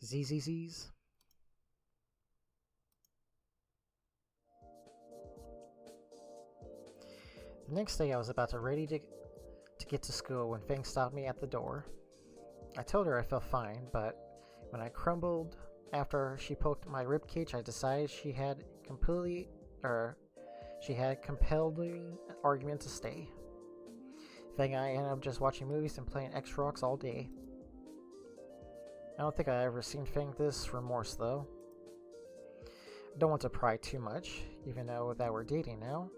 ZZZs. The next day I was about to ready to get to school when Fang stopped me at the door. I told her I felt fine, but when I crumbled after she poked my ribcage, I decided she had compelling argument to stay. Fang and I ended up just watching movies and playing X-Rocks all day. I don't think I ever seen Fang this remorse though. I don't want to pry too much, even though that we're dating now.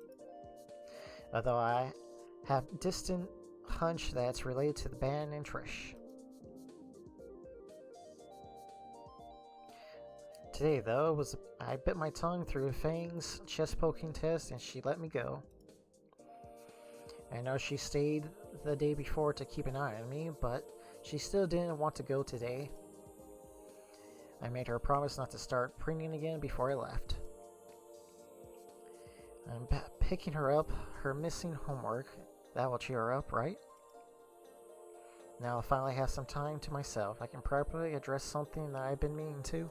Although I have distant hunch that it's related to the band and Trish. Today though, I bit my tongue through Fang's chest poking test and she let me go. I know she stayed the day before to keep an eye on me, but she still didn't want to go today. I made her promise not to start printing again before I left. I'm picking her up her missing homework. That will cheer her up, right? Now I finally have some time to myself. I can properly address something that I've been meaning to.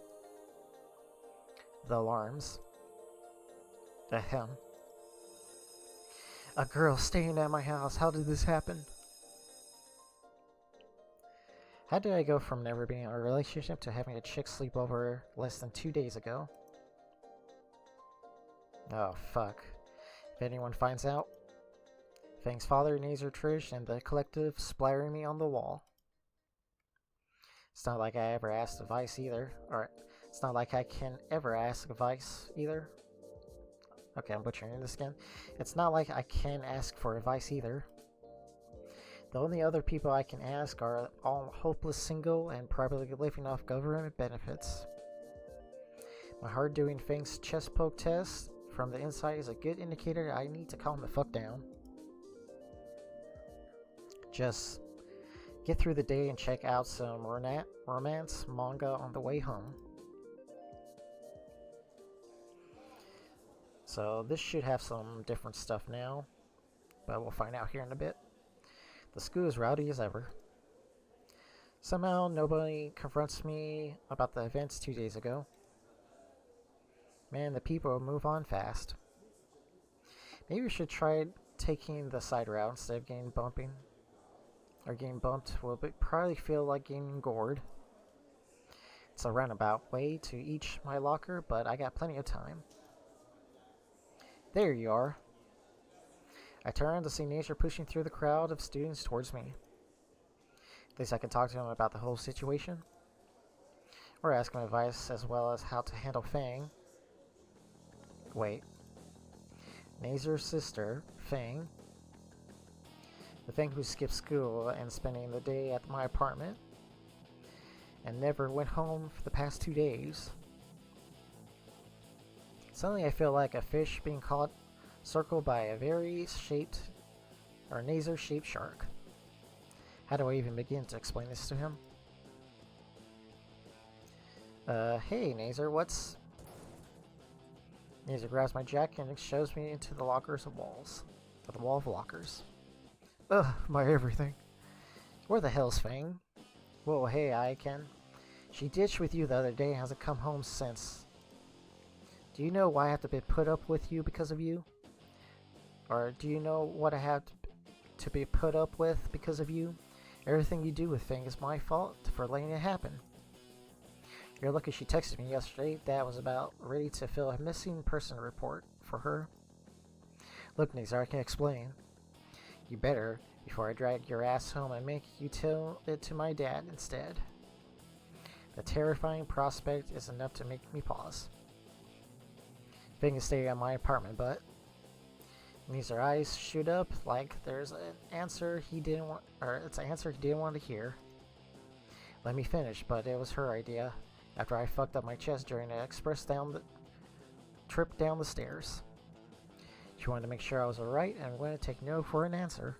The alarms. Ahem. A girl staying at my house. How did this happen? How did I go from never being in a relationship to having a chick sleep over less than 2 days ago? Oh, fuck. If anyone finds out, Fang's father, Naser, Trish, and the collective splattering me on the wall. It's not like I ever asked advice either. Or, it's not like I can ever ask advice either. Okay, I'm butchering this again. It's not like I can ask for advice either. The only other people I can ask are all hopeless single and probably living off government benefits. My hard doing Fang's chest poke test from the inside is a good indicator I need to calm the fuck down. Just get through the day and check out some romance manga on the way home. So this should have some different stuff now, but we'll find out here in a bit. The school is rowdy as ever. Somehow nobody confronts me about the events 2 days ago. Man, the people move on fast. Maybe we should try taking the side route instead of getting bumped. Will probably feel like getting gored. It's a roundabout way to each my locker, but I got plenty of time. There you are. I turned to see Nature pushing through the crowd of students towards me. At least I can talk to him about the whole situation. Or ask him advice as well as how to handle Fang. Wait. Nazer's sister, Fang. The Fang who skipped school and spending the day at my apartment. And never went home for the past 2 days. Suddenly I feel like a fish being caught circled by a Naser-shaped shark. How do I even begin to explain this to him? Hey Naser, what's... Naser grabs my jacket and shows me into the lockers of walls. The wall of lockers. Ugh, my everything. Where the hell's Fang? Whoa, hey, I can. She ditched with you the other day and hasn't come home since. Do you know why I have to be put up with you because of you? Or do you know what I have to be put up with because of you? Everything you do with Fang is my fault for letting it happen. You're lucky she texted me yesterday. Dad was about ready to fill a missing person report for her. Look, Naser, I can explain. You better, before I drag your ass home and make you tell it to my dad instead. The terrifying prospect is enough to make me pause. Fang is staying at my apartment, but Naser's eyes shoot up like there's an answer he didn't want, or it's an answer he didn't want to hear. Let me finish, but it was her idea. After I fucked up my chest during an express trip down the stairs. She wanted to make sure I was alright and wouldn't take no for an answer.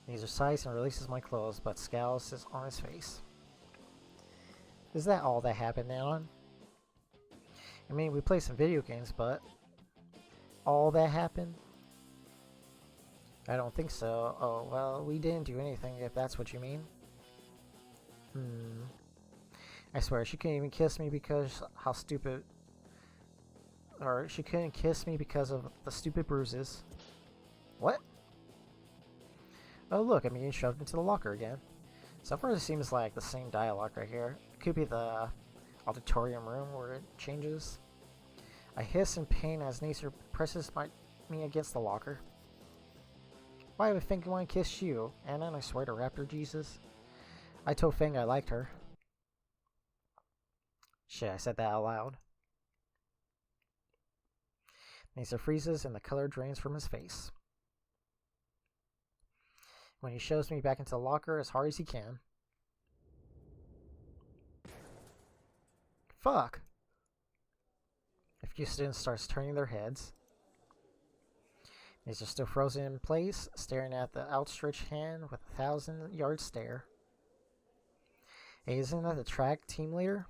Naser sighs and releases my clothes, but scowls on his face. Is that all that happened, Anon? I mean, we play some video games, but all that happened? I don't think so. Oh, well, we didn't do anything if that's what you mean. I swear, she couldn't even kiss me because how stupid... Or, she couldn't kiss me because of the stupid bruises. What? Oh look, I'm being shoved into the locker again. So far it seems like the same dialogue right here. It could be the auditorium room where it changes. I hiss in pain as Nacer presses me against the locker. Why would Fang want to kiss you? Anon, I swear to Raptor Jesus. I told Fang I liked her. Shit, I said that out loud. Nacer freezes and the color drains from his face. When he shoves me back into the locker as hard as he can. Fuck! A few students starts turning their heads. Nacer still frozen in place, staring at the outstretched hand with a 1,000-yard stare. Hey, isn't that the track team leader?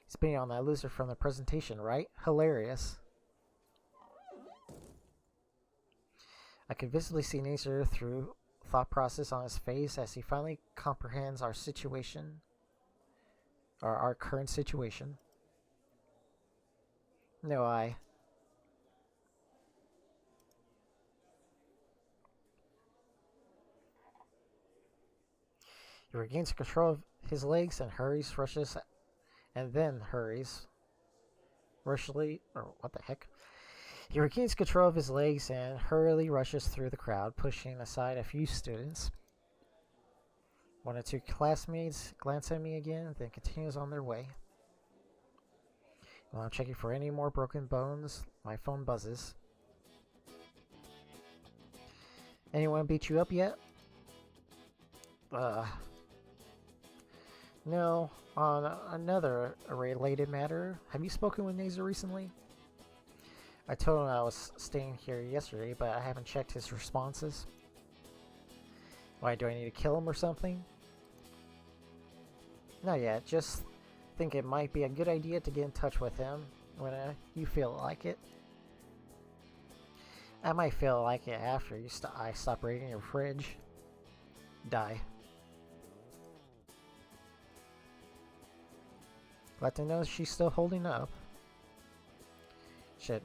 He's being on that loser from the presentation, right? Hilarious. I could visibly see Nacer through thought process on his face as he finally comprehends our situation, or our current situation. No, He regains control of his legs and hurries, rushes, and then hurries. Rushly, or what the heck? He regains control of his legs and hurriedly rushes through the crowd, pushing aside a few students. One or two classmates glance at me again, then continues on their way. While I'm checking for any more broken bones, my phone buzzes. Anyone beat you up yet? No. On another related matter, have you spoken with Nacer recently? I told him I was staying here yesterday, but I haven't checked his responses. Why, do I need to kill him or something? Not yet, just think it might be a good idea to get in touch with him when you feel like it. I might feel like it after I stop raiding your fridge. Die. Glad to know she's still holding up. Shit.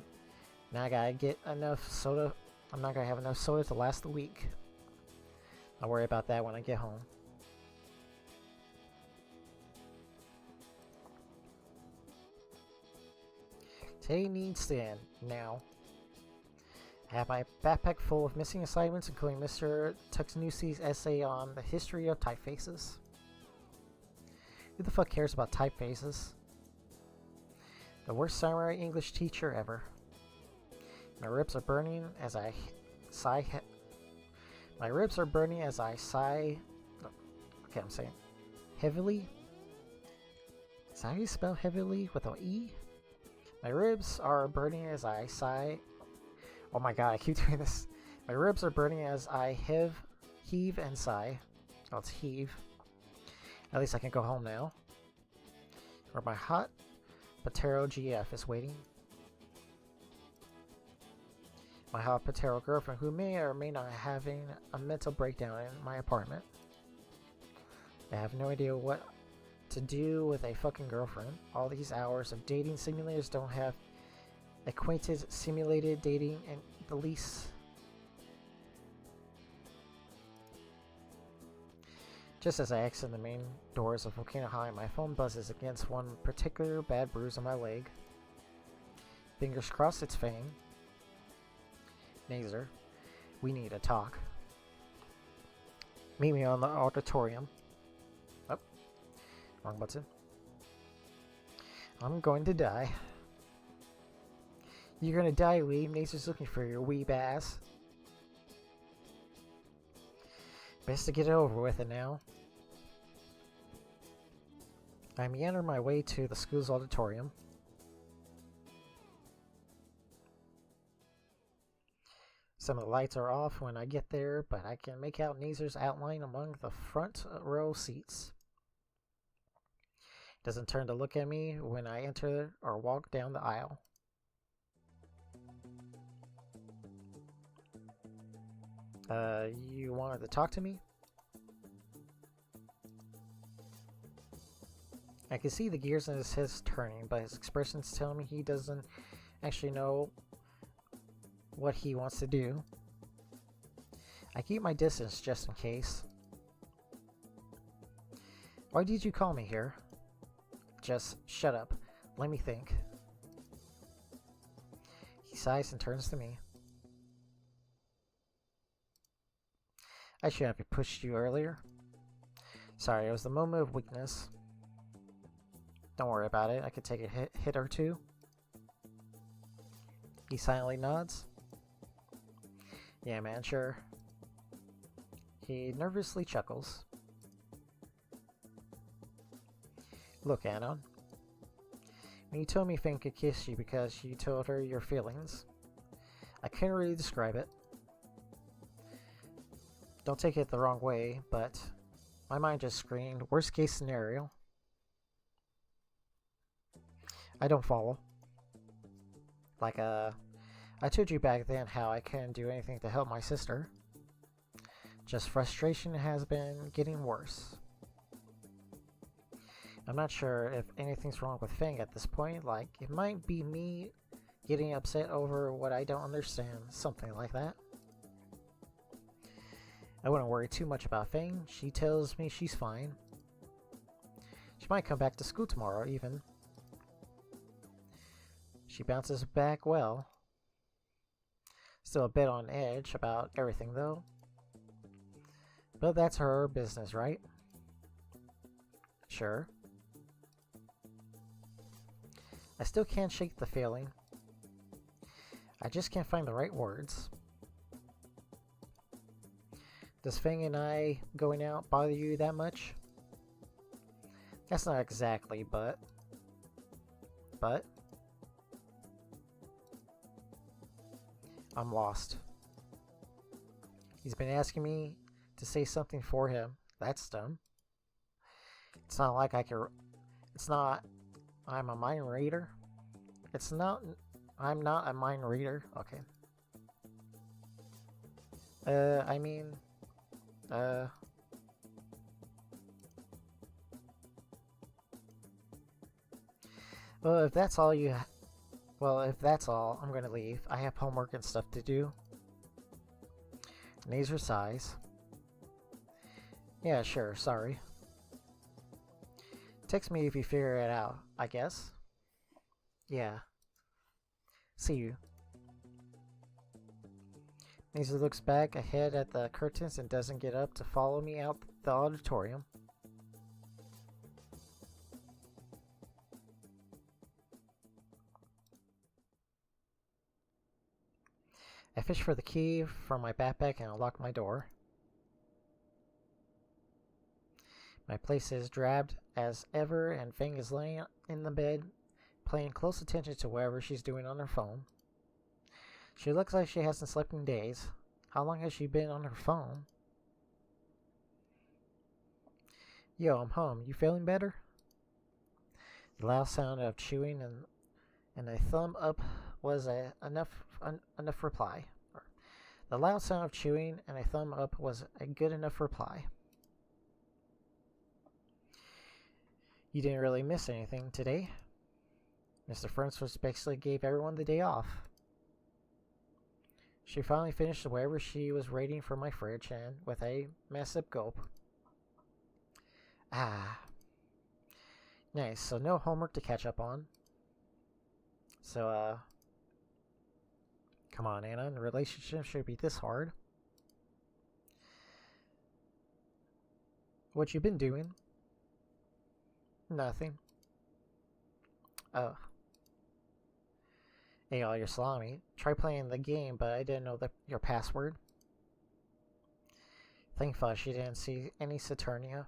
Now I gotta get enough soda. I'm not gonna have enough soda to last the week. I'll worry about that when I get home. Today needs to end now. I have my backpack full of missing assignments, including Mr. Tuxnusi's essay on the history of typefaces. Who the fuck cares about typefaces? The worst samurai English teacher ever. My ribs are burning as I sigh. My ribs are burning as I sigh. Okay, I'm saying heavily. Is that how you spell heavily with an E? My ribs are burning as I sigh. Oh my god, I keep doing this. My ribs are burning as I heave and sigh. Oh, it's heave. At least I can go home now. Where my hot Patero GF is waiting. My hot Patero girlfriend, who may or may not having a mental breakdown in my apartment. I have no idea what to do with a fucking girlfriend. All these hours of dating simulators don't have acquainted simulated dating in the least. Just as I exit the main doors of Volcano High, my phone buzzes against one particular bad bruise on my leg. Fingers crossed it's Fang. Nacer, we need to talk. Meet me on the auditorium. Oh, wrong button. I'm going to die. You're gonna die, weeb. Nacer's looking for your weeb ass. Best to get it over with it now. I meander my way to the school's auditorium. Some of the lights are off when I get there, but I can make out Nacer's outline among the front row seats. Doesn't turn to look at me when I enter or walk down the aisle. You wanted to talk to me? I can see the gears in his head turning, but his expressions tell me he doesn't actually know what he wants to do. I keep my distance just in case. Why did you call me here? Just shut up. Let me think. He sighs and turns to me. I should have pushed you earlier. Sorry, it was the moment of weakness. Don't worry about it. I could take a hit or two. He silently nods. Yeah, man, sure. He nervously chuckles. Look, Anon. When you told me Fang could kiss you because you told her your feelings, I couldn't really describe it. Don't take it the wrong way, but my mind just screamed, worst case scenario. I don't follow. Like, I told you back then how I couldn't do anything to help my sister. Just frustration has been getting worse. I'm not sure if anything's wrong with Fang at this point. Like, it might be me getting upset over what I don't understand. Something like that. I wouldn't worry too much about Fang. She tells me she's fine. She might come back to school tomorrow, even. She bounces back well. Still a bit on edge about everything, though. But that's her business, right? Sure. I still can't shake the feeling. I just can't find the right words. Does Fang and I going out bother you that much? That's not exactly, but... I'm lost. He's been asking me to say something for him. That's dumb. It's not like I can... It's not... I'm a mind reader. It's not... I'm not a mind reader. Okay. I mean... Well, if that's all you... Well, if that's all, I'm gonna leave. I have homework and stuff to do. Naser sighs. Yeah, sure, sorry. Text me if you figure it out, I guess. Yeah. See you. Naser looks back ahead at the curtains and doesn't get up to follow me out the auditorium. I fish for the key from my backpack and unlock my door. My place is drabbed as ever, and Fang is laying in the bed, paying close attention to whatever she's doing on her phone. She looks like she hasn't slept in days. How long has she been on her phone? Yo, I'm home. You feeling better? The loud sound of chewing and a thumb up was enough reply. The loud sound of chewing and a thumb up was a good enough reply. You didn't really miss anything today. Mr. Francis basically gave everyone the day off. She finally finished whatever she was raiding from my fridge and with a massive gulp. Ah. Nice, so no homework to catch up on. So, come on, Anna, the relationship should be this hard. What you been doing? Nothing. Oh. Hey, all your salami. Try playing the game, but I didn't know your password. Thankful she didn't see any Saturnia.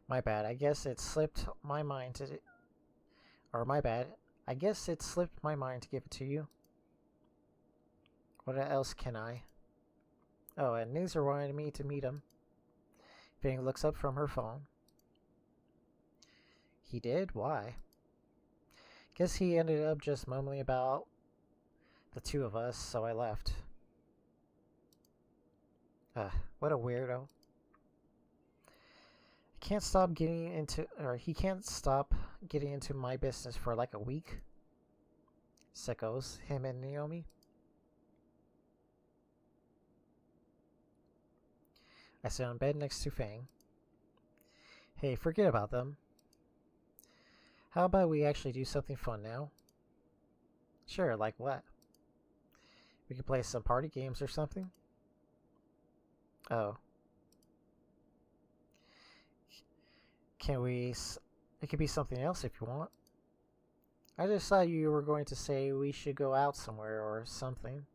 My bad. I guess it slipped my mind to... Or my bad. I guess it slipped my mind to give it to you. What else can I? Oh, and Naser wanted me to meet him. Fang looks up from her phone. He did? Why? Guess he ended up just mumbling about the two of us, so I left. What a weirdo. I can't stop getting into, or he can't stop getting into my business for like a week. Sickos, him and Naomi. I sit on bed next to Fang. Hey, forget about them. How about we actually do something fun now? Sure, like what? We could play some party games or something? Oh. Can we... It could be something else if you want. I just thought you were going to say we should go out somewhere or something.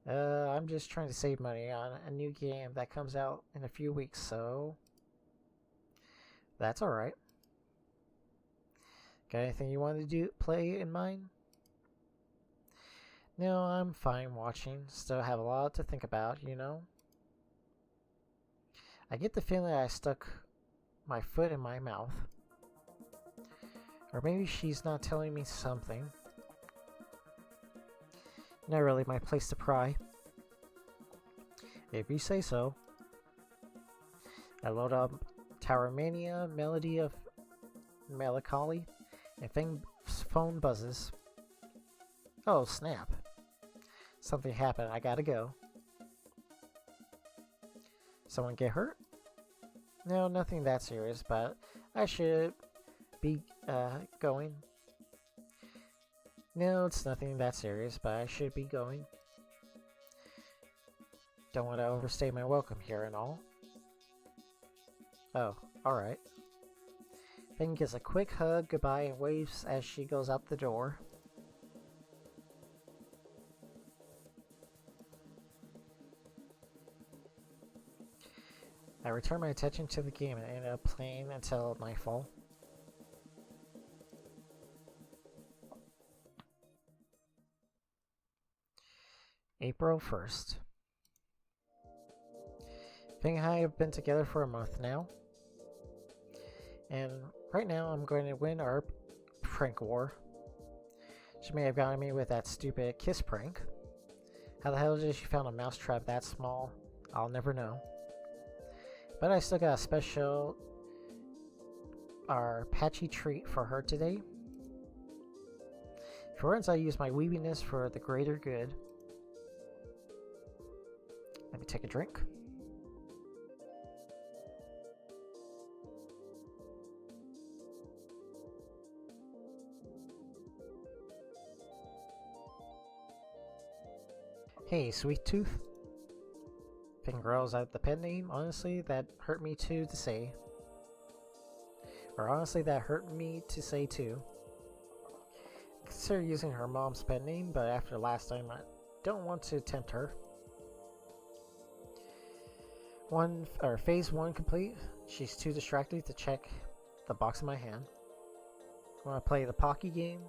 I'm just trying to save money on a new game that comes out in a few weeks, so... That's alright. Got anything you want to play in mind? No, I'm fine watching. Still have a lot to think about, you know? I get the feeling I stuck my foot in my mouth. Or maybe she's not telling me something. Not really my place to pry. If you say so. I load up Tower Mania, Melody of Melancholy, and Fang's phone buzzes. Oh, snap. Something happened. I gotta go. Someone get hurt? No, nothing that serious, but I should be going. No, it's nothing that serious, but I should be going. Don't want to overstay my welcome here and all. Oh, alright. Fang gives a quick hug goodbye and waves as she goes out the door. I return my attention to the game and end up playing until nightfall. April 1st. Fang and I have been together for a month now. And right now I'm going to win our prank war. She may have gotten me with that stupid kiss prank. How the hell did she found a mousetrap that small? I'll never know. But I still got a special patchy treat for her today. For once I use my weebiness for the greater good. Let me take a drink. Hey, Sweet Tooth. Fang rolls out the pen name. Honestly, that hurt me too to say. Or honestly, that hurt me to say too. I consider using her mom's pen name, but after last time, I don't want to tempt her. Phase 1 complete. She's too distracted to check the box in my hand. Want to play the Pocky game?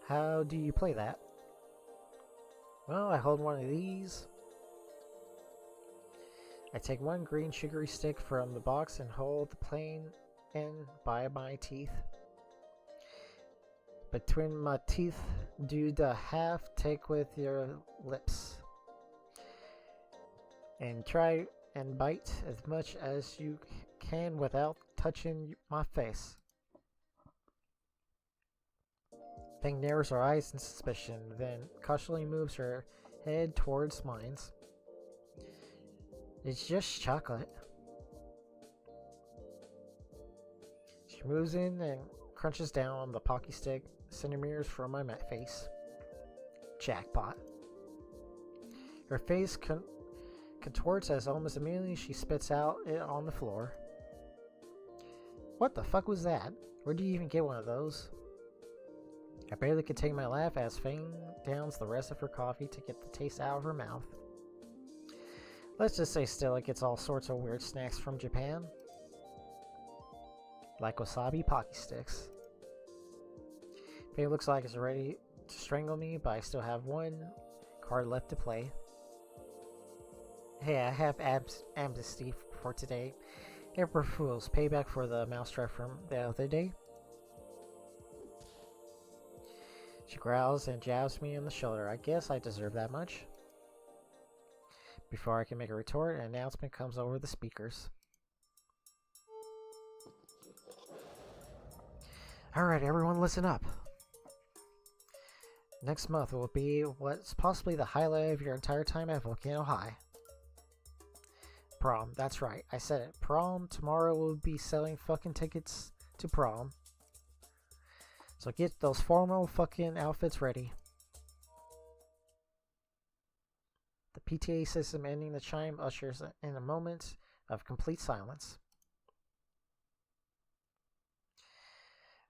How do you play that? Well, I hold one of these. I take one green sugary stick from the box and hold the plain end by my teeth. Between my teeth, do the half take with your lips. And try and bite as much as you can without touching my face. Fang narrows her eyes in suspicion, then cautiously moves her head towards mine. It's just chocolate. She moves in and crunches down on the Pocky stick, centimeters from my face. Jackpot. Her face contorts as almost immediately she spits out it on the floor. What the fuck was that? Where do you even get one of those? I barely contain my laugh as Fang downs the rest of her coffee to get the taste out of her mouth. Let's just say Stella gets all sorts of weird snacks from Japan. Like wasabi Pocky sticks. Fang looks like it's ready to strangle me, but I still have one card left to play. Hey, I have amnesty for today. April Fool's payback for the mousetrap from the other day. She growls and jabs me in the shoulder. I guess I deserve that much. Before I can make a retort, an announcement comes over the speakers. Alright, everyone listen up. Next month will be what's possibly the highlight of your entire time at Volcano High. Prom, that's right, I said it. Prom, tomorrow we'll be selling fucking tickets to prom. So get those formal fucking outfits ready. The PTA system ending the chime ushers in a moment of complete silence.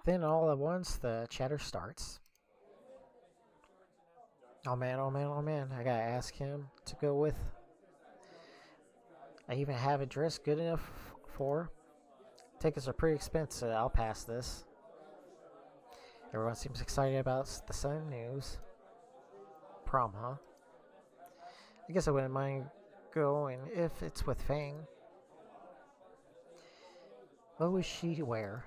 Then all at once the chatter starts. Oh man, oh man, oh man, I gotta ask him to go with. I even have a dress good enough for. Tickets are pretty expensive, I'll pass this. Everyone seems excited about the sudden news. Prom, huh? I guess I wouldn't mind going if it's with Fang. What would she wear?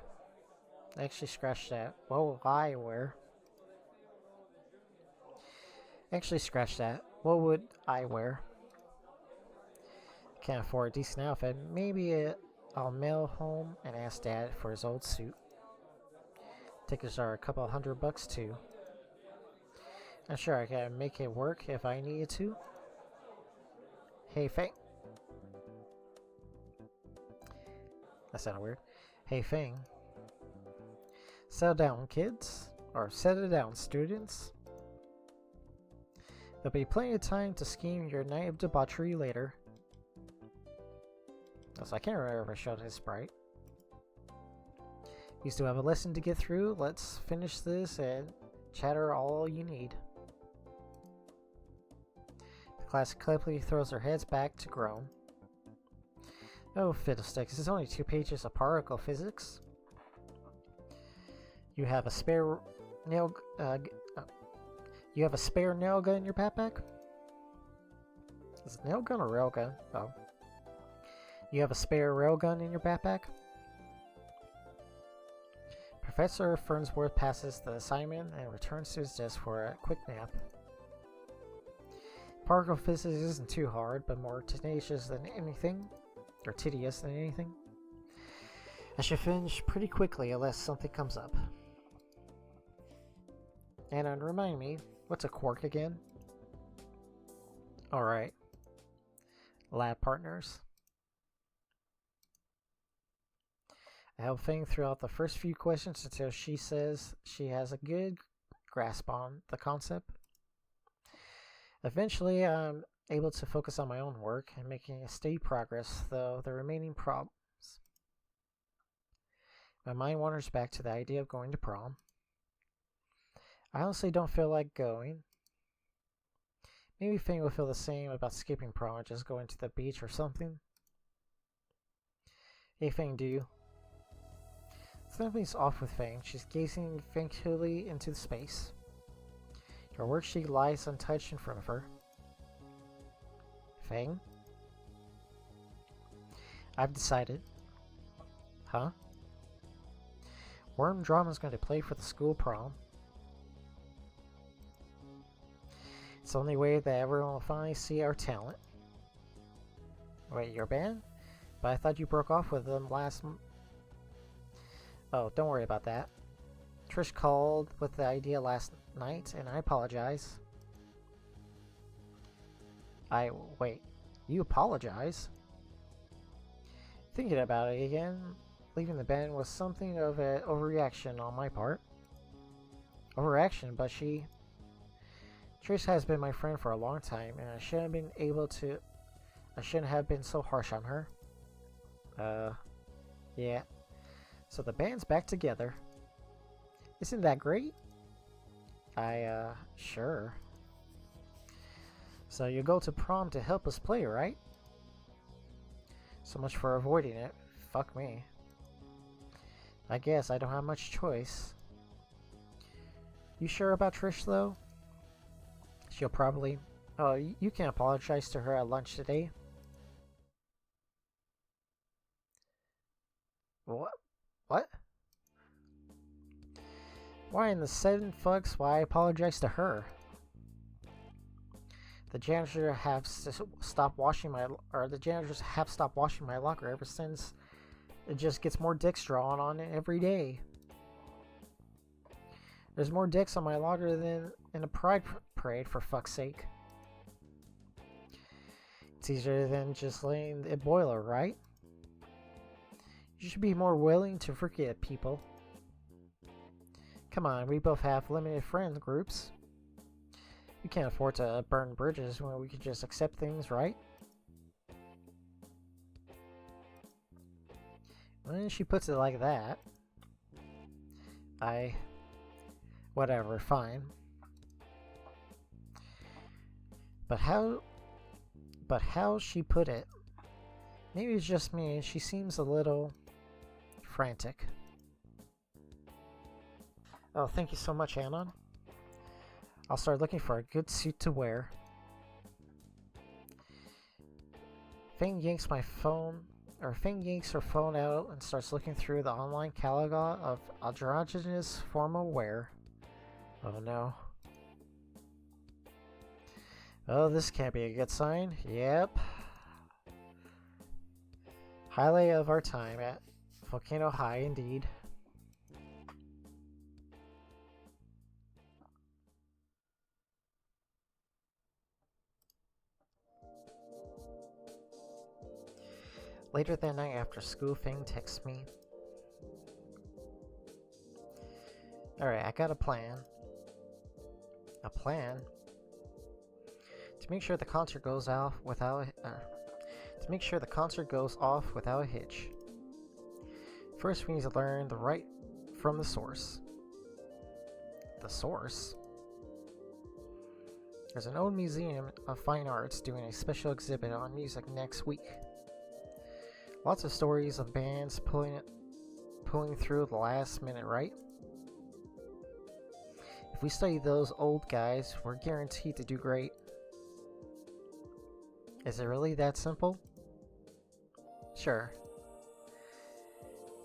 I actually scratched that. What will I wear? Actually scratch that. What would I wear? Can't afford a decent outfit. Maybe I'll mail home and ask Dad for his old suit. Tickets are a couple $100 too. I'm sure I can make it work if I needed to. Hey Fang. That sounded weird. Hey Fang. Settle down, kids. Or settle down, students. There'll be plenty of time to scheme your night of debauchery later. So I can't remember if I showed his sprite. You still have a lesson to get through. Let's finish this and chatter all you need. The class collectively throws their heads back to groan. Oh, fiddlesticks, it's only 2 pages of particle physics. You have a spare nail you have a spare nail gun in your backpack? Is it nail gun or rail gun? Oh. You have a spare rail gun in your backpack? Professor Fernsworth passes the assignment and returns to his desk for a quick nap. Particle physics isn't too hard, but more tenacious than anything, or tedious than anything. I should finish pretty quickly unless something comes up. Anon, remind me, what's a quark again? Alright. Lab partners. I help Fang throughout the first few questions until she says she has a good grasp on the concept. Eventually, I'm able to focus on my own work and making a steady progress, though the remaining problems. My mind wanders back to the idea of going to prom. I honestly don't feel like going. Maybe Fang will feel the same about skipping prom and just going to the beach or something. Hey Fang, do you? Something's off with Fang. She's gazing vacantly into space. Her worksheet lies untouched in front of her. Fang? I've decided. Huh? Worm Drama's going to play for the school prom. It's the only way that everyone will finally see our talent. Wait, your band? But I thought you broke off with them last Oh, don't worry about that. Trish called with the idea last night, and I apologize. Wait, you apologize? Thinking about it again, leaving the band was something of an overreaction on my part. Overreaction, but Trish has been my friend for a long time, and I shouldn't have been so harsh on her. Yeah. So the band's back together. Isn't that great? Sure. So you go to prom to help us play, right? So much for avoiding it. Fuck me. I guess I don't have much choice. You sure about Trish, though? She'll probably... Oh, you can apologize to her at lunch today. What? Why in the 7 fucks why I apologize to her? The janitor have stopped washing my, or the janitors have stopped washing my locker ever since. It just gets more dicks drawn on it every day. There's more dicks on my locker than in a pride parade, for fuck's sake. It's easier than just letting it boil, right? You should be more willing to forgive people. Come on, we both have limited friend groups. We can't afford to burn bridges when we can just accept things, right? When she puts it like that, whatever, fine. But how she put it, maybe it's just me, she seems a little frantic. Oh, thank you so much, Anon. I'll start looking for a good suit to wear. Fang yanks her phone out and starts looking through the online catalog of androgynous formal wear. Oh no. Oh, this can't be a good sign. Yep. Highlight of our time at Volcano High, indeed. Later that night after school, Fang texts me. Alright, I got a plan. A plan? To make sure the concert goes off without a hitch. First, we need to learn the right from the source. The source? There's an old museum of fine arts doing a special exhibit on music next week. Lots of stories of bands pulling through the last minute, right? If we study those old guys, we're guaranteed to do great. Is it really that simple? Sure.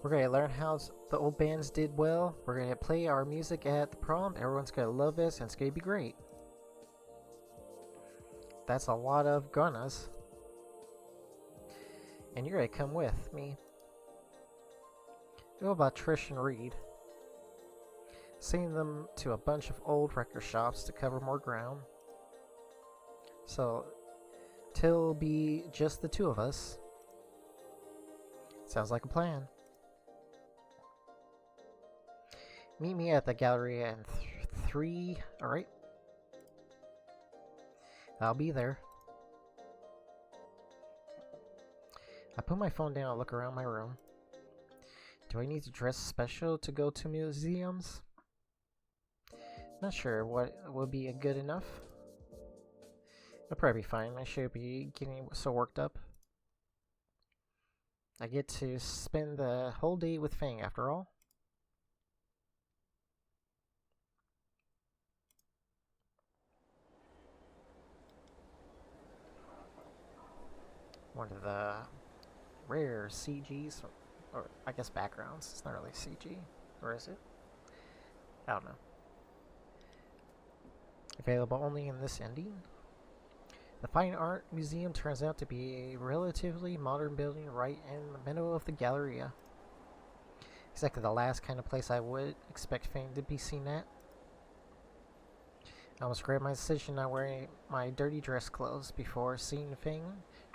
We're gonna learn how the old bands did well. We're gonna play our music at the prom. Everyone's gonna love us, and it's gonna be great. That's a lot of gonnas. And you're gonna come with me. What about Trish and Reed? Sending them to a bunch of old record shops to cover more ground. So, till be just the two of us. Sounds like a plan. Meet me at the gallery in 3, alright? I'll be there. I put my phone down and look around my room. Do I need to dress special to go to museums? Not sure what will be good enough. It'll probably be fine. I should be getting so worked up. I get to spend the whole day with Fang after all. One of the rare CGs, or I guess backgrounds. It's not really CG, or is it? I don't know. Available only in this ending. The Fine Art Museum turns out to be a relatively modern building right in the middle of the Galleria. Exactly the last kind of place I would expect Fang to be seen at. I almost regret my decision not wearing my dirty dress clothes before seeing Fang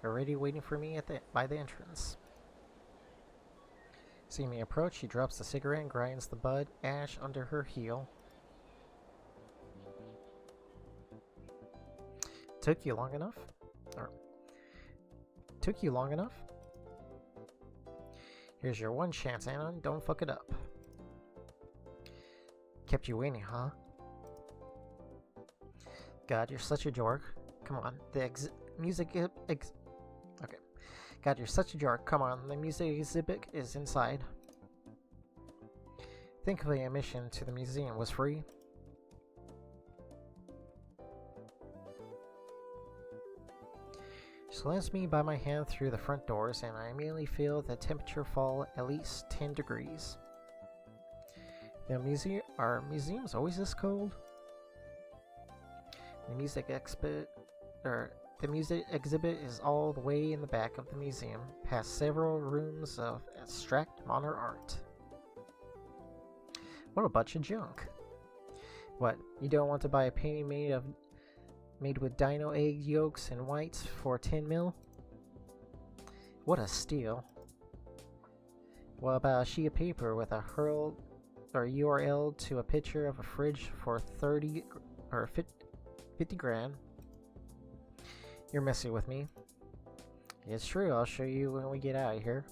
already waiting for me by the entrance. Seeing me approach, she drops the cigarette and grinds the bud ash under her heel. Took you long enough? Here's your one chance, Anon. Don't fuck it up. Kept you waiting, huh? God, you're such a jork. Come on, the music okay. God, you're such a jerk. Come on, the music exhibit is inside. Thankfully, admission to the museum was free. She slams me by my hand through the front doors, and I immediately feel the temperature fall at least 10 degrees. Are museums always this cold? The music exhibit The music exhibit is all the way in the back of the museum, past several rooms of abstract modern art. What a bunch of junk. What, you don't want to buy a painting made with dino egg yolks and whites for 10 mil? What a steal. What about a sheet of paper with a URL to a picture of a fridge for 30 or 50 grand? You're messing with me. It's true, I'll show you when we get out of here.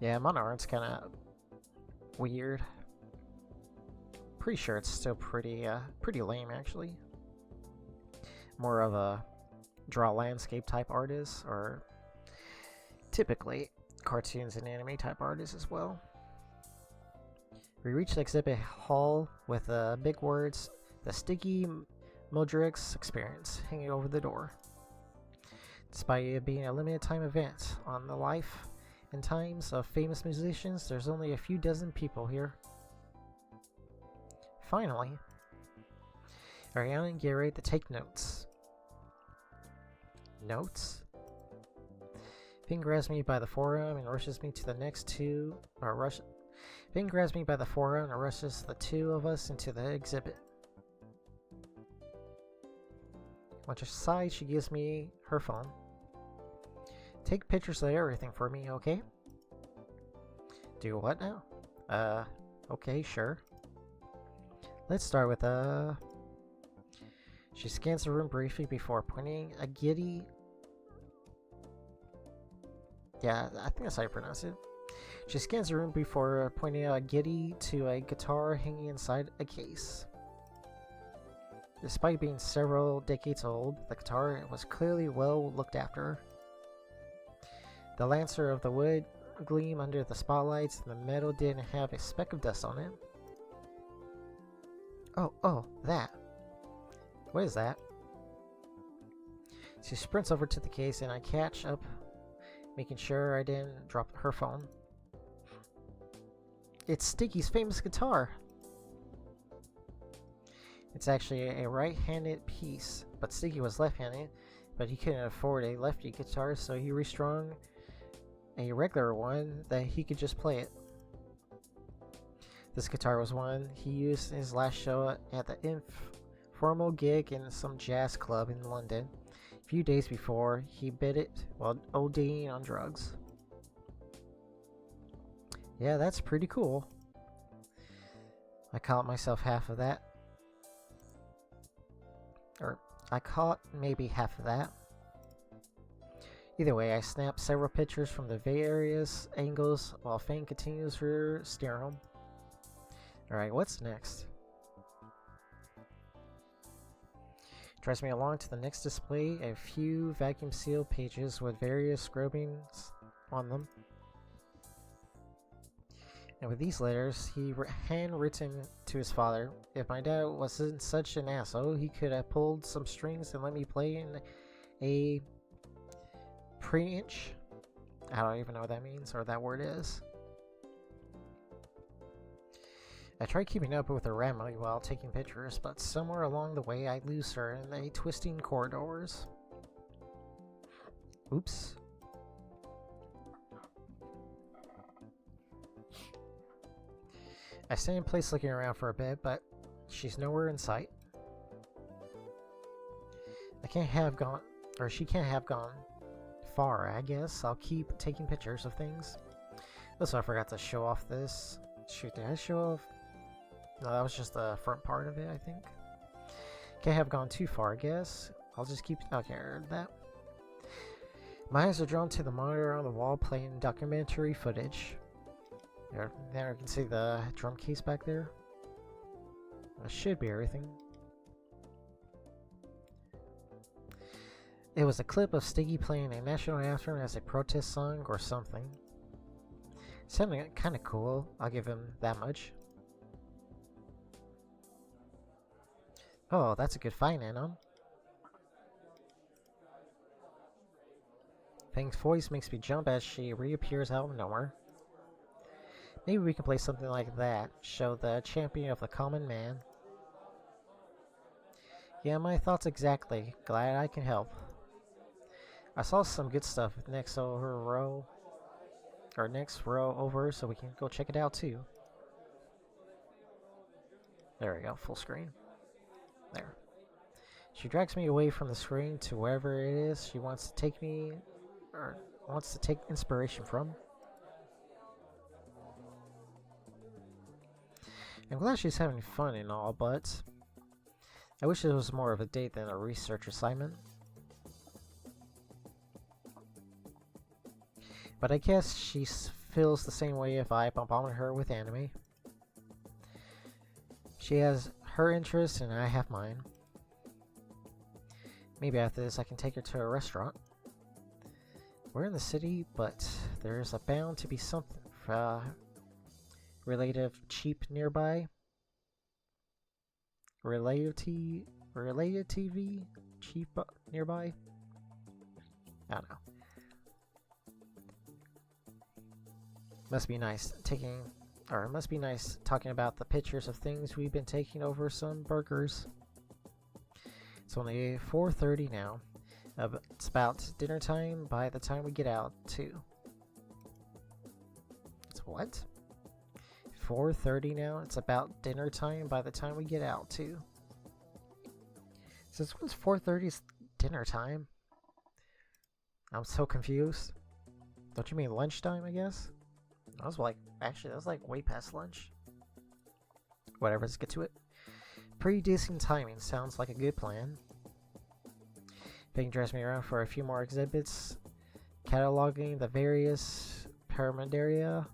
Yeah, modern art's kinda weird. Pretty sure it's still pretty lame actually. More of a draw landscape type artist, or typically cartoons and anime type artists as well. We reached the exhibit hall with big words, the Sticky Modrix Experience, hanging over the door. Despite it being a limited time event on the life and times of famous musicians, there's only a few dozen people here. Finally, Ariana and get ready to take notes. Notes? Fang grabs me by the forearm and rushes me to the next two, Fang grabs me by the forearm and rushes the two of us into the exhibit. Once aside, she gives me her phone. Take pictures of everything for me, okay? Do what now? Okay, sure. Let's start with, She scans the room briefly before pointing a giddy... Yeah, I think that's how you pronounce it. She scans the room before pointing a giddy to a guitar hanging inside a case. Despite being several decades old, the guitar was clearly well looked after. The lancer of the wood gleam under the spotlights, and the metal didn't have a speck of dust on it. Oh, that. What is that? She sprints over to the case and I catch up, making sure I didn't drop her phone. It's Sticky's famous guitar! It's actually a right-handed piece, but Sticky was left-handed, but he couldn't afford a lefty guitar, so he restrung a regular one that he could just play it. This guitar was one he used in his last show at the informal gig in some jazz club in London. A few days before, he bit it while ODing on drugs. Yeah, that's pretty cool. I caught myself half of that. Or, I caught maybe half of that. Either way, I snapped several pictures from the various angles while Fang continues her steering. Alright, what's next? Drives me along to the next display, a few vacuum sealed pages with various scrubbings on them. And with these letters, he handwritten to his father. If my dad wasn't such an asshole, he could have pulled some strings and let me play in a pre-inch. I don't even know what that means or that word is. I try keeping up with her randomly while taking pictures, but somewhere along the way I lose her in the twisting corridors. Oops. I stay in place looking around for a bit, but she's nowhere in sight. She can't have gone far, I guess. I'll keep taking pictures of things. Also, I forgot to show off this. Shoot, did I show off? No, that was just the front part of it, I think. Can't have gone too far, I guess. I'll just keep... Okay, I heard that. My eyes are drawn to the monitor on the wall playing documentary footage. There you can see the drum case back there. That should be everything. It was a clip of Sticky playing a national anthem as a protest song or something. Sounded kind of cool, I'll give him that much. Oh, that's a good find, Anon. Fang's voice makes me jump as she reappears out of nowhere. Maybe we can play something like that. Show the champion of the common man. Yeah, my thoughts exactly. Glad I can help. I saw some good stuff next row over, so we can go check it out too. There we go, full screen. There. She drags me away from the screen to wherever it is she wants to take me, or wants to take inspiration from. I'm glad she's having fun and all, but I wish it was more of a date than a research assignment. But I guess she feels the same way if I bombard her with anime. She has her interests and I have mine. Maybe after this I can take her to a restaurant. We're in the city, but there's bound to be something relative cheap nearby. Related TV cheap nearby. I don't know. Must be nice talking about the pictures of things we've been taking over some burgers. It's only 4:30 now. It's about dinner time by the time we get out too. It's what? 4:30 now. It's about dinner time by the time we get out too. Since when's 4:30 is dinner time? I'm so confused. Don't you mean lunchtime? I guess. That was like way past lunch. Whatever, let's get to it. Pretty decent timing. Sounds like a good plan. Fang drives me around for a few more exhibits, cataloging the various paraphernalia,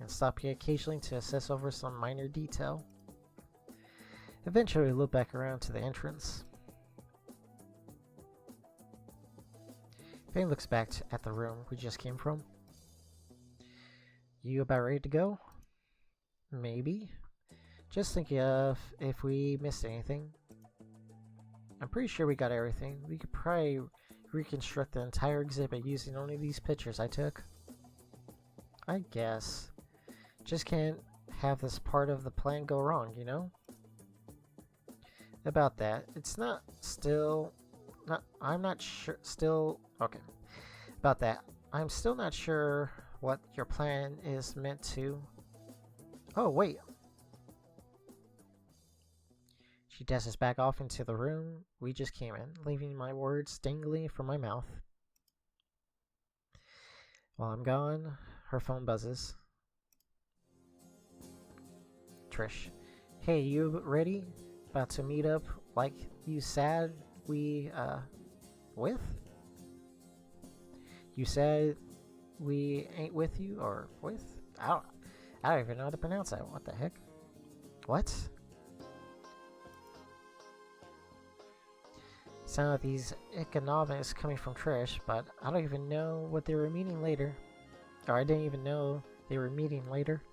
and stopping occasionally to assess over some minor detail. Eventually, we look back around to the entrance. Fang looks back at the room we just came from. You about ready to go? Maybe. Just thinking of if we missed anything. I'm pretty sure we got everything. We could probably reconstruct the entire exhibit using only these pictures I took. I guess. Just can't have this part of the plan go wrong, you know? About that, About that, I'm still not sure what your plan is meant to. Oh, wait. She dashes back off into the room we just came in, leaving my words dangling from my mouth. While I'm gone, her phone buzzes. Trish. Hey, you ready? About to meet up like you said with? You said we ain't with you, or with? I don't even know how to pronounce that. What the heck? What? Sound like these economics coming from Trish, but I don't even know what they were meeting later. Or I didn't even know they were meeting later.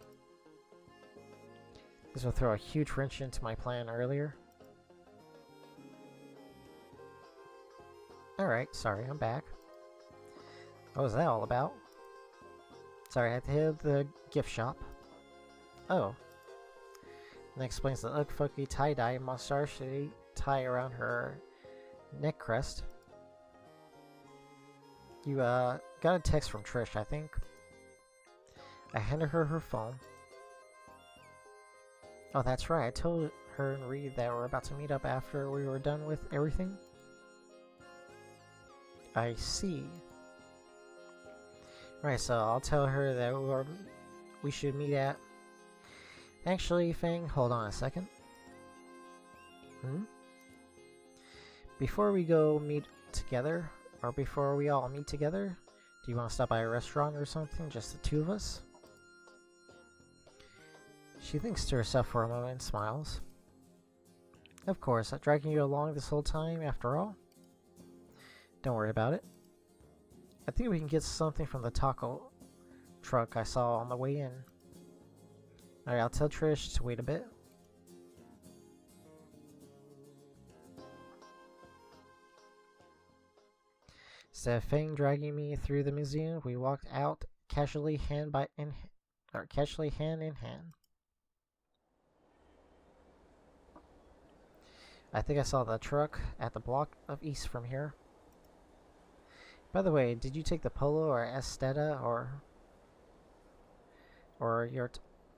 This will throw a huge wrench into my plan earlier. Alright, sorry, I'm back. What was that all about? Sorry, I had to hit the gift shop. Oh. And that explains the ugly tie-dye mustache tie around her neck crest. You got a text from Trish, I think. I handed her her phone. Oh, that's right. I told her and Reed that we're about to meet up after we were done with everything. I see. Right, so I'll tell her that we should meet at... Actually, Fang, hold on a second. Before we go meet together, or before we all meet together, do you want to stop by a restaurant or something, just the two of us? She thinks to herself for a moment and smiles. Of course, I'm dragging you along this whole time, after all. Don't worry about it. I think we can get something from the taco truck I saw on the way in. Alright, I'll tell Trish to wait a bit. Instead of Fang dragging me through the museum, we walked out casually hand in hand. I think I saw the truck at the block of east from here. By the way, did you take the Polo or Esteta or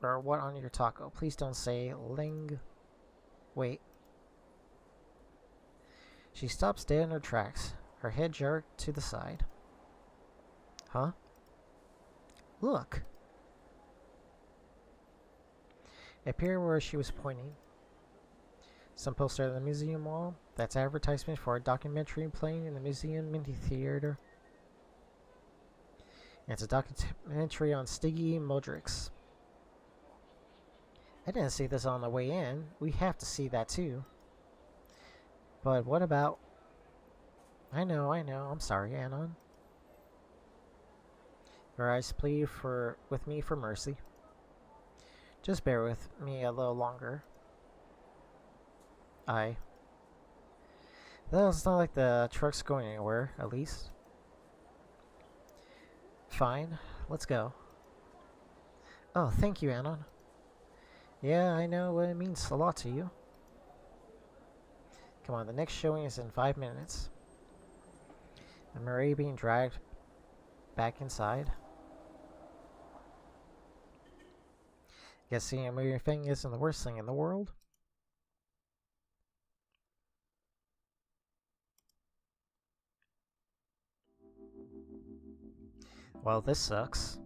what on your taco? Please don't say Ling. Wait. She stops dead in her tracks, her head jerked to the side. Huh? Look. It appeared where she was pointing. Some poster on the museum wall. That's advertisement for a documentary playing in the museum movie theater. It's a documentary on Stiggy Modrix. I didn't see this on the way in. We have to see that too. But what about... I know. I'm sorry, Anon. Your eyes plead with me for mercy. Just bear with me a little longer. It's not like the truck's going anywhere, at least. Fine, let's go. Oh, thank you, Anon. Yeah, I know it means a lot to you. Come on, the next showing is in 5 minutes. And Marie being dragged back inside. Guess seeing a moving thing isn't the worst thing in the world. Well, this sucks.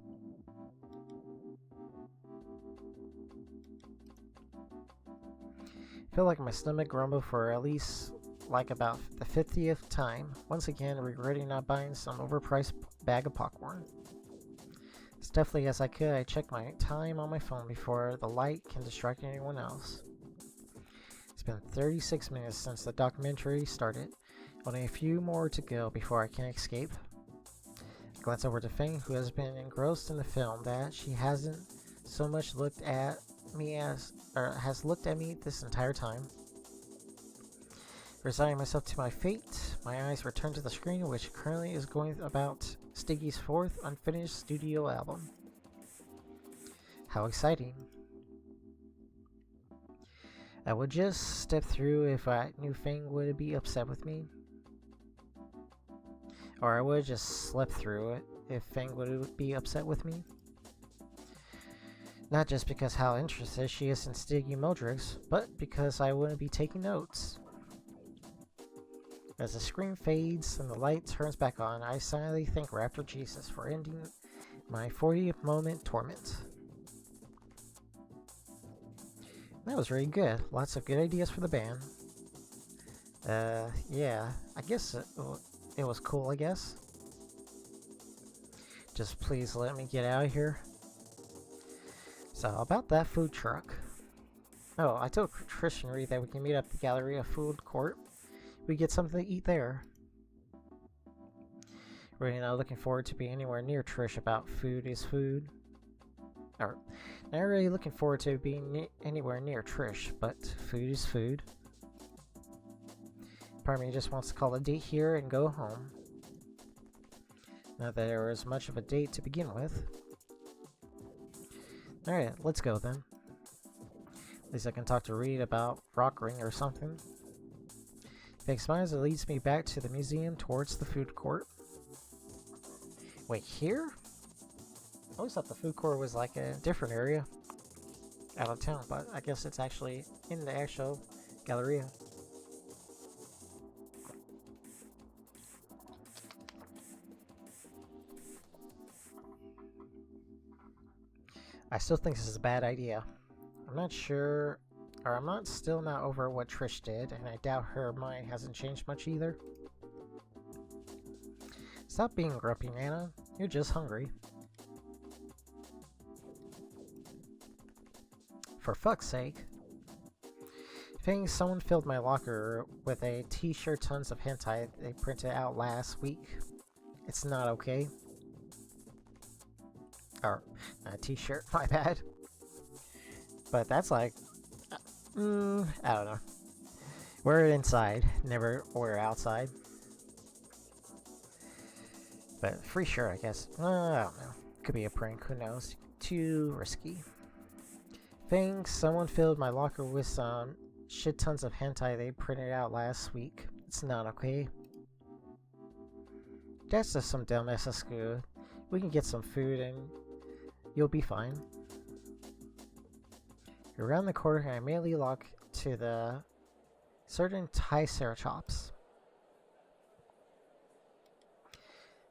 I feel like my stomach grumbled for at least about the 50th time, once again regretting not buying some overpriced bag of popcorn. As deftly as I could, I checked my time on my phone before the light can distract anyone else. It's been 36 minutes since the documentary started, only a few more to go before I can escape. I glance over to Fang, who has been engrossed in the film that she hasn't so much looked at me has looked at me this entire time. Resigning myself to my fate, my eyes return to the screen, which currently is going about Stiggy's 4th unfinished studio album. How exciting. I would just step through if I knew Fang would be upset with me. Or I would have just slept through it if Fang would be upset with me. Not just because how interested she is in Stiggy Modrix, but because I wouldn't be taking notes. As the screen fades and the light turns back on, I silently thank Raptor Jesus for ending my 40th moment torment. That was really good. Lots of good ideas for the band. Yeah, I guess it was cool, I guess. Just please let me get out of here. So, about that food truck. Oh, I told Christian Reed that we can meet up at the Galleria food court. We get something to eat there. Really not looking forward to being anywhere near Trish about food is food. Or, not really looking forward to being anywhere near Trish, but food is food. Part of me just wants to call a date here and go home. Not that there was much of a date to begin with. Alright, let's go then. At least I can talk to Reed about Rock Ring or something. Fake smiles, it leads me back to the museum towards the food court. Wait, here? I always thought the food court was like a different area out of town, but I guess it's actually in the actual Galleria. I still think this is a bad idea. I'm not sure, or I'm still not over what Trish did, and I doubt her mind hasn't changed much either. Stop being grumpy, Nana. You're just hungry. For fuck's sake. Fang, someone filled my locker with a t-shirt tons of hentai they printed out last week. It's not okay. Or, not a t-shirt, my bad. But that's like, I don't know. Wear it inside, never wear it outside. But free shirt, I guess. I don't know. Could be a prank, who knows. Too risky. Fang, someone filled my locker with some shit tons of hentai they printed out last week. It's not okay. That's just some dumbass at school. We can get some food and you'll be fine. Around the corner, I immediately walk to the certain Triceratops.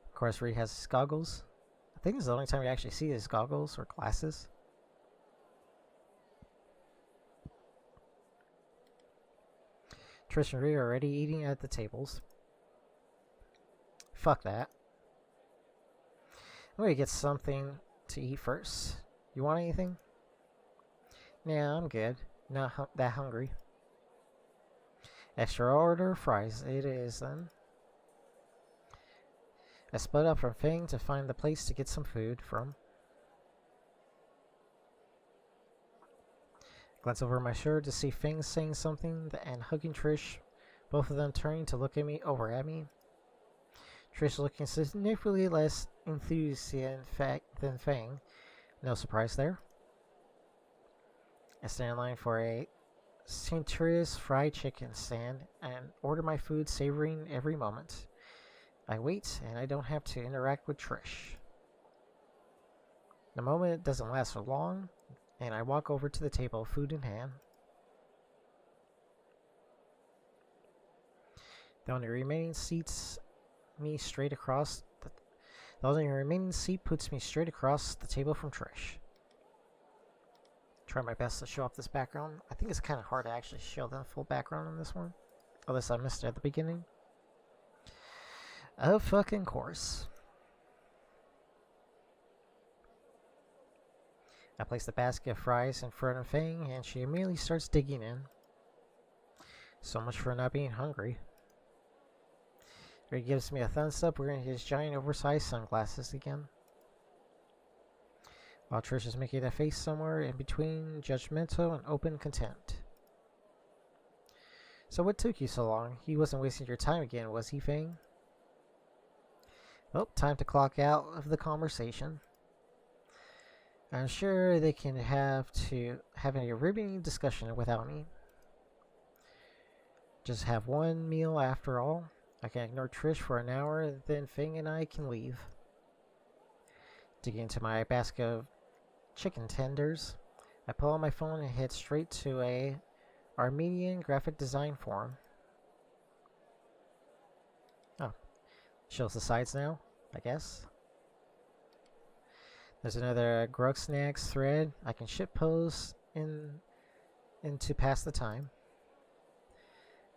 Of course, Reed has his goggles. I think it's the only time you actually see his goggles or glasses. Trish and Reed are already eating at the tables. Fuck that. I'm gonna get something to eat first. You want anything? Yeah, I'm good. Not that hungry. Extra order fries it is then. I split up from Fang to find the place to get some food from. Glance over my shoulder to see Fang saying something and hugging Trish, both of them turning to look at me over at me. Trish looking significantly less enthusiastic than Fang. No surprise there. I stand in line for a Centurious fried chicken stand and order my food, savoring every moment. I wait and I don't have to interact with Trish. The moment doesn't last for long, and I walk over to the table, food in hand. The only remaining seat puts me straight across the table from Trish. Try my best to show off this background. I think it's kind of hard to actually show the full background on this one, unless I missed it at the beginning. Of fucking course. I place the basket of fries in front of Fang, and she immediately starts digging in. So much for not being hungry. He gives me a thumbs up wearing his giant oversized sunglasses again. While Trish is making a face somewhere in between judgmental and open contempt. So what took you so long? He wasn't wasting your time again, was he, Fang? Well, time to clock out of the conversation. I'm sure they can have a riveting discussion without me. Just have one meal after all. I can ignore Trish for an hour, then Fang and I can leave. Digging into my basket of chicken tenders, I pull out my phone and head straight to a Armenian graphic design forum. Oh, shows the sides now, I guess. There's another Grug Snacks thread I can shitpost in to pass the time.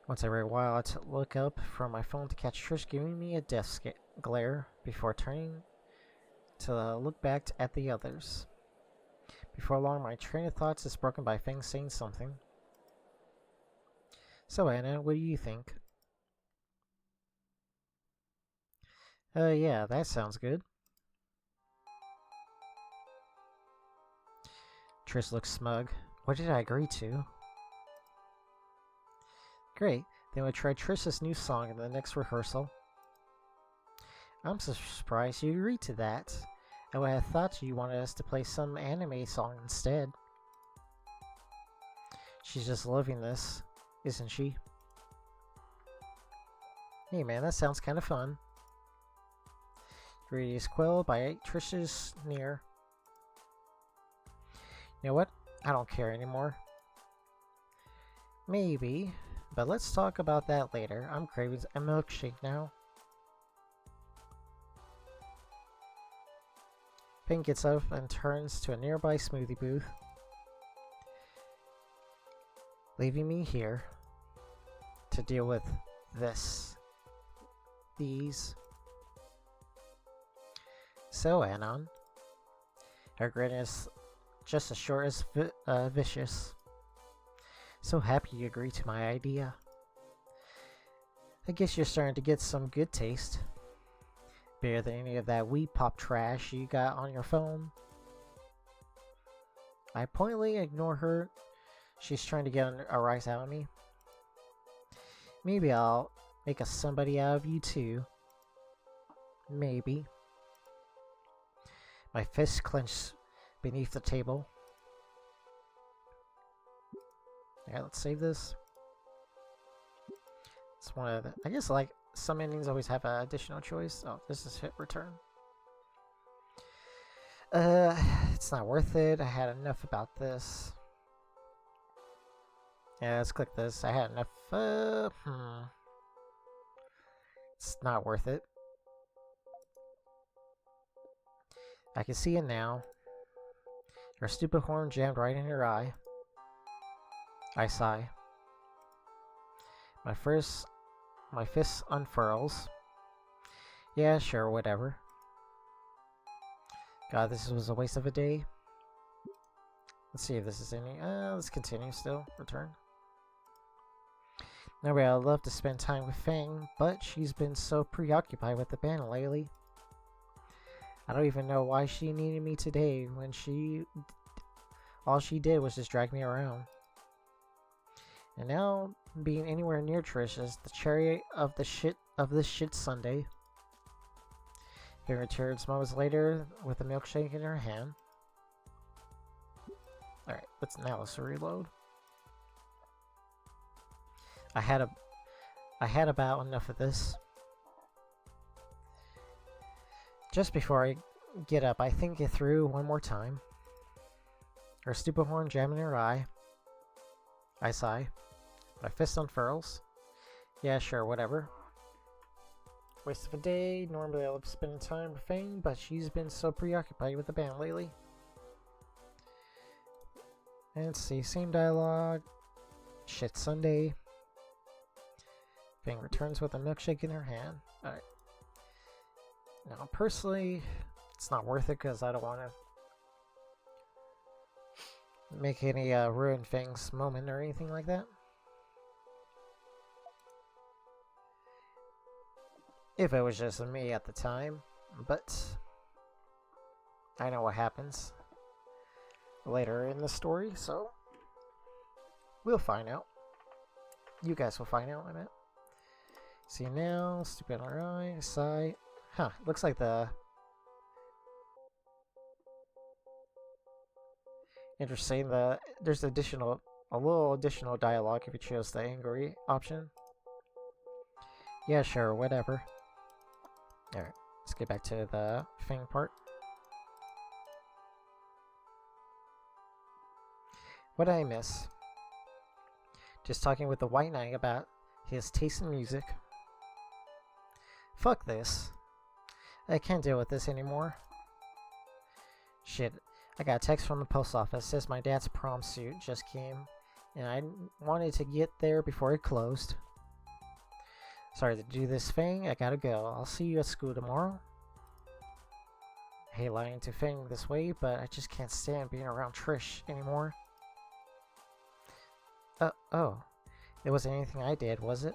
Once every while, I look up from my phone to catch Trish giving me a death glare before turning to look back at the others. Before long, my train of thoughts is broken by Fang saying something. So, Anna, what do you think? Yeah, that sounds good. Trish looks smug. What did I agree to? Great, then we'll try Trish's new song in the next rehearsal. I'm so surprised you agreed to that. I would have thought you wanted us to play some anime song instead. She's just loving this, isn't she? Hey man, that sounds kind of fun. Greedy is quelled by Trish's sneer. You know what? I don't care anymore. Maybe, but let's talk about that later. I'm craving a milkshake now. Fang gets up and turns to a nearby smoothie booth, leaving me here to deal with these. So, Anon, her grin is just as short as vicious. So happy you agreed to my idea. I guess you're starting to get some good taste. Better than any of that wee pop trash you got on your phone. I pointedly ignore her. She's trying to get a rise out of me. Maybe I'll make a somebody out of you too. Maybe. My fist clenched beneath the table. Yeah, let's save this. It's one of the, I guess like some endings always have an additional choice. Oh, this is hit return. It's not worth it. I had enough about this. Yeah, let's click this. I had enough. It's not worth it. I can see it now. Your stupid horn jammed right in your eye. I sigh. My fist unfurls. Yeah, sure, whatever. God, this was a waste of a day. Let's see if this is any. Let's continue still. Return. Anyway, I'd love to spend time with Fang, but she's been so preoccupied with the band lately. I don't even know why she needed me today when all she did was just drag me around. And now, being anywhere near Trish is the cherry of this shit Sunday. Fang returns moments later with a milkshake in her hand. Alright, let's reload. I had about enough of this. Just before I get up, I think it through one more time. Her stupid horn jamming in her eye. I sigh. My fist unfurls. Yeah, sure, whatever. Waste of a day. Normally I love spending time with Fang, but she's been so preoccupied with the band lately. And let's see, same dialogue. Shit Sunday. Fang returns with a milkshake in her hand. Alright. Now, personally, it's not worth it because I don't want to make any ruin Fang's moment or anything like that. If it was just me at the time, but I know what happens later in the story, so we'll find out. You guys will find out, I meant. See now, stupid on her eye, sigh. Huh, looks like interesting, there's a little additional dialogue if you chose the angry option. Yeah, sure, whatever. Alright, let's get back to the Fang part. What did I miss? Just talking with the White Knight about his taste in music. Fuck this. I can't deal with this anymore. Shit, I got a text from the post office. It says my dad's prom suit just came, and I wanted to get there before it closed. Sorry to do this, Fang. I gotta go. I'll see you at school tomorrow. I hate lying to Fang this way, but I just can't stand being around Trish anymore. Oh. It wasn't anything I did, was it?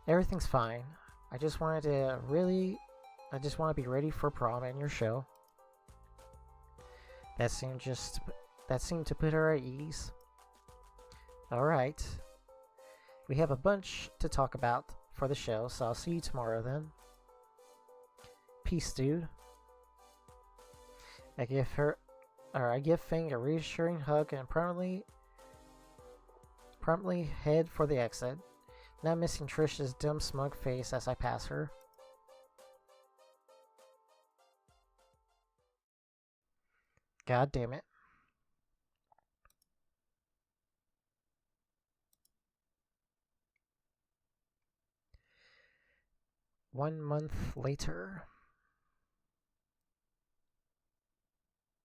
Everything's fine. I just want to be ready for prom and your show. That seemed to put her at ease. Alright. We have a bunch to talk about for the show, so I'll see you tomorrow then. Peace, dude. I give Fang a reassuring hug and promptly head for the exit, not missing Trish's dumb smug face as I pass her. God damn it. One month later.